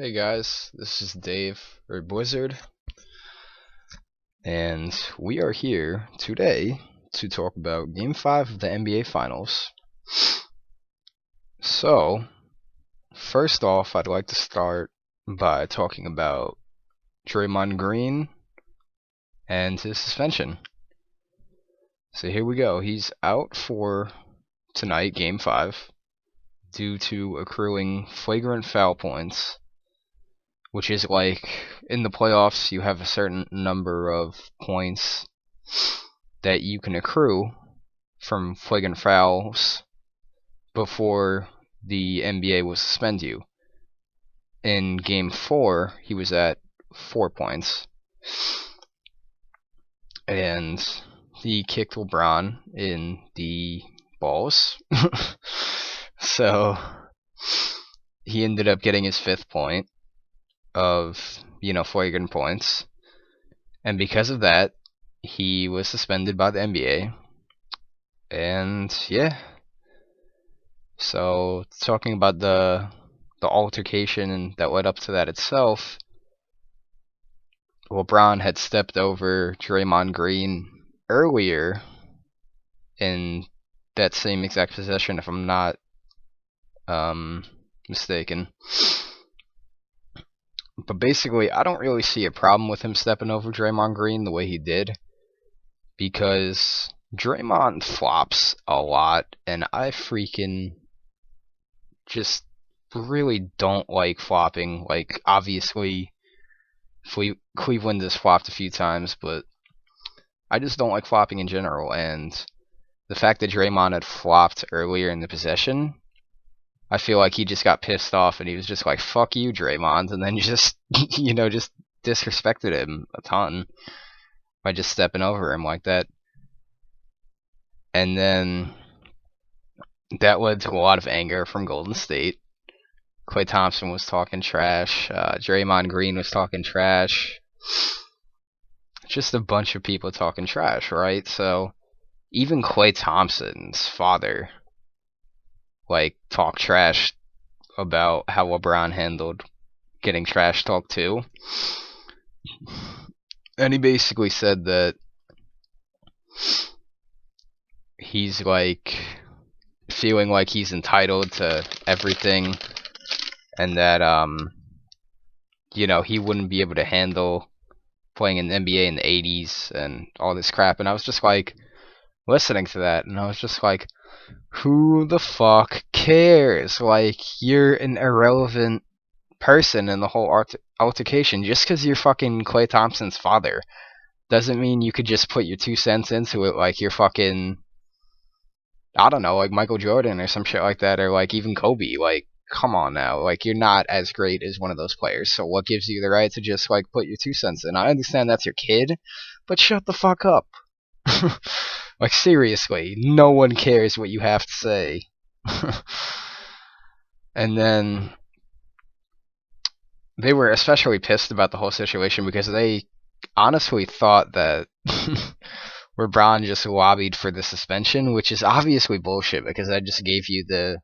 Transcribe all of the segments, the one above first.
Hey guys, this is Dave or Blizzard, and we are here today to talk about Game 5 of the NBA Finals. So, first off, I'd like to start by talking about Draymond Green and his suspension. So here we go. He's out for tonight, Game 5, due to accruing flagrant foul points, which is like in the playoffs you have a certain number of points that you can accrue from flagrant fouls before the NBA will suspend you. In game 4, he was at 4 points, and he kicked LeBron in the balls. So he ended up getting his 5th point of, flagrant points. And because of that, he was suspended by the NBA. And yeah. So talking about the altercation that led up to that itself, LeBron had stepped over Draymond Green earlier in that same exact possession, if I'm not mistaken. But basically, I don't really see a problem with him stepping over Draymond Green the way he did, because Draymond flops a lot, and I freaking just really don't like flopping. Like, obviously, Cleveland has flopped a few times, but I just don't like flopping in general, and the fact that Draymond had flopped earlier in the possession, I feel like he just got pissed off and he was just like, fuck you, Draymond, and then just, just disrespected him a ton by just stepping over him like that. And then that led to a lot of anger from Golden State. Klay Thompson was talking trash. Draymond Green was talking trash. Just a bunch of people talking trash, right? So even Klay Thompson's father, talked trash about how LeBron handled getting trash talked too. And he basically said that he's feeling like he's entitled to everything, and that he wouldn't be able to handle playing in the NBA in the 80s and all this crap. And I was just listening to that, and I was just like, who the fuck cares? You're an irrelevant person in the whole altercation. Just because you're fucking Klay Thompson's father doesn't mean you could just put your 2 cents into it like you're fucking, I don't know, like Michael Jordan or some shit like that, or even Kobe. Come on now. You're not as great as one of those players, so what gives you the right to just, put your 2 cents in? I understand that's your kid, but shut the fuck up. Seriously, no one cares what you have to say. And then they were especially pissed about the whole situation because they honestly thought that LeBron just lobbied for the suspension, which is obviously bullshit because I just gave you the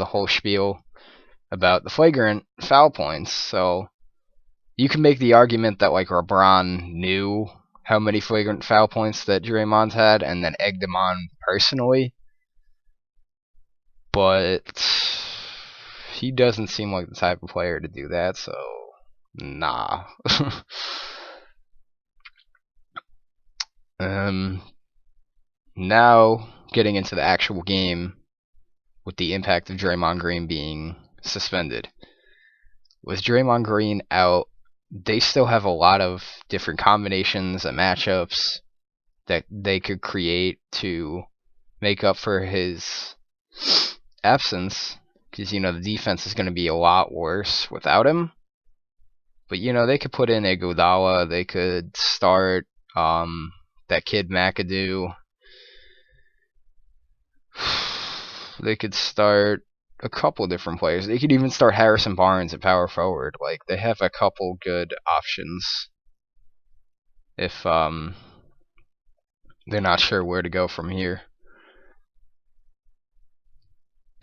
whole spiel about the flagrant foul points. So you can make the argument that LeBron knew how many flagrant foul points that Draymond had and then egged him on personally, but he doesn't seem like the type of player to do that, so nah. Now getting into the actual game with the impact of Draymond Green being suspended. With Draymond Green out, they still have a lot of different combinations and matchups that they could create to make up for his absence, because the defense is going to be a lot worse without him. But they could put in Iguodala, they could start that kid McAdoo. They could start a couple different players. They could even start Harrison Barnes at power forward. They have a couple good options if they're not sure where to go from here.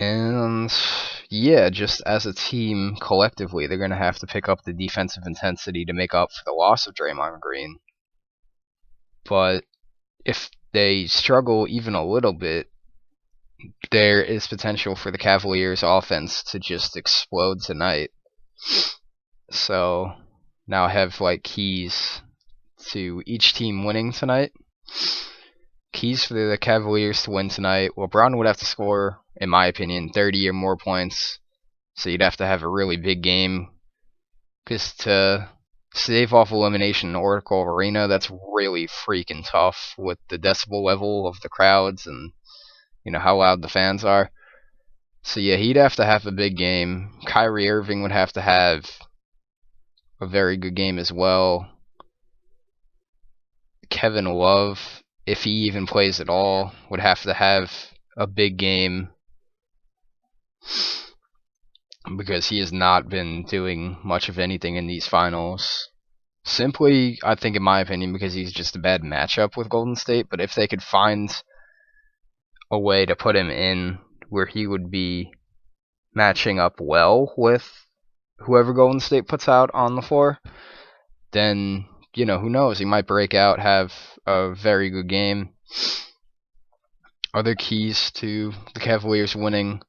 And yeah, just as a team collectively, they're going to have to pick up the defensive intensity to make up for the loss of Draymond Green. But if they struggle even a little bit, there is potential for the Cavaliers offense to just explode tonight. So now I have like keys to each team winning tonight. Keys for the Cavaliers to win tonight. LeBron would have to score, in my opinion, 30 or more points. So you'd have to have a really big game. Because to stave off elimination in Oracle Arena, that's really freaking tough with the decibel level of the crowds and how loud the fans are. So yeah, he'd have to have a big game. Kyrie Irving would have to have a very good game as well. Kevin Love, if he even plays at all, would have to have a big game because he has not been doing much of anything in these finals. Simply, I think in my opinion, because he's just a bad matchup with Golden State, but if they could find a way to put him in where he would be matching up well with whoever Golden State puts out on the floor, then, who knows? He might break out, have a very good game. Other keys to the Cavaliers winning: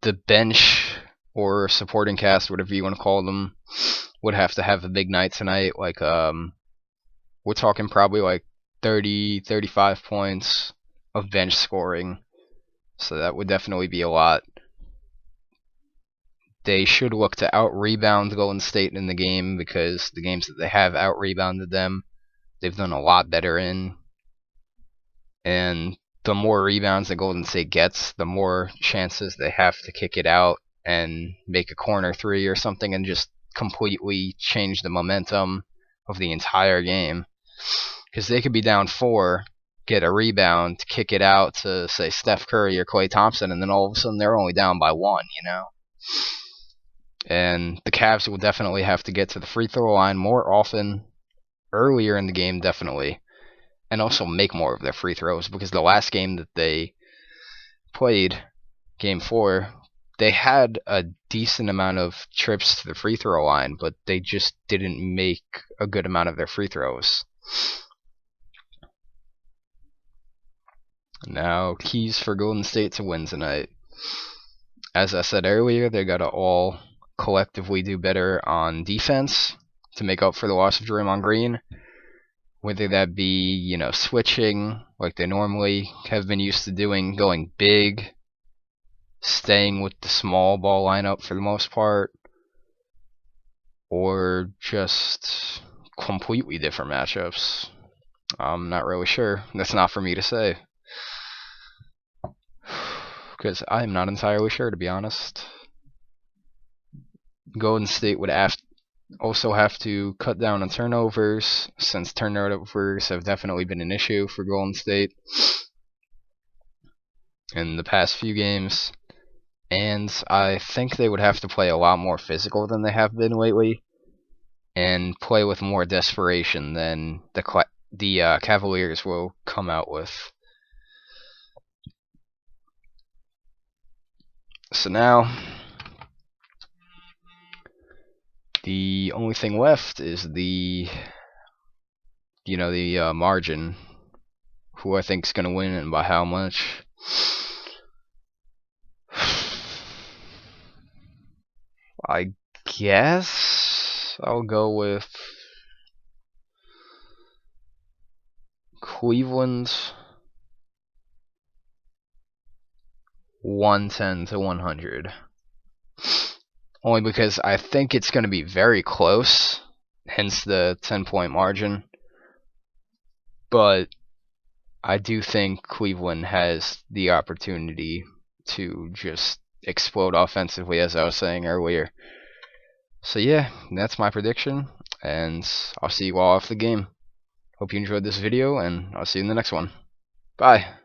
the bench or supporting cast, whatever you want to call them, would have to have a big night tonight. Like, we're talking probably like 30, 35 points of bench scoring. So that would definitely be a lot. They should look to out-rebound Golden State in the game, because the games that they have out-rebounded them, they've done a lot better in. And the more rebounds that Golden State gets, the more chances they have to kick it out and make a corner three or something and just completely change the momentum of the entire game. Because they could be down 4, get a rebound, kick it out to, say, Steph Curry or Klay Thompson, and then all of a sudden they're only down by 1, And the Cavs will definitely have to get to the free throw line more often, earlier in the game, definitely, and also make more of their free throws, because the last game that they played, Game 4, they had a decent amount of trips to the free throw line, but they just didn't make a good amount of their free throws. Now, keys for Golden State to win tonight. As I said earlier, they got to all collectively do better on defense to make up for the loss of Draymond Green. Whether that be, switching like they normally have been used to doing, going big, staying with the small ball lineup for the most part, or just completely different matchups. I'm not really sure. That's not for me to say, because I'm not entirely sure, to be honest. Golden State would also have to cut down on turnovers, since turnovers have definitely been an issue for Golden State in the past few games. And I think they would have to play a lot more physical than they have been lately, and play with more desperation than the Cavaliers will come out with. So now, the only thing left is the margin. Who I think is going to win and by how much. I guess I'll go with Cleveland 110 to 100. Only because I think it's going to be very close, hence the 10-point margin. But I do think Cleveland has the opportunity to just explode offensively, as I was saying earlier. So yeah, that's my prediction, and I'll see you all after the game. Hope you enjoyed this video, and I'll see you in the next one. Bye.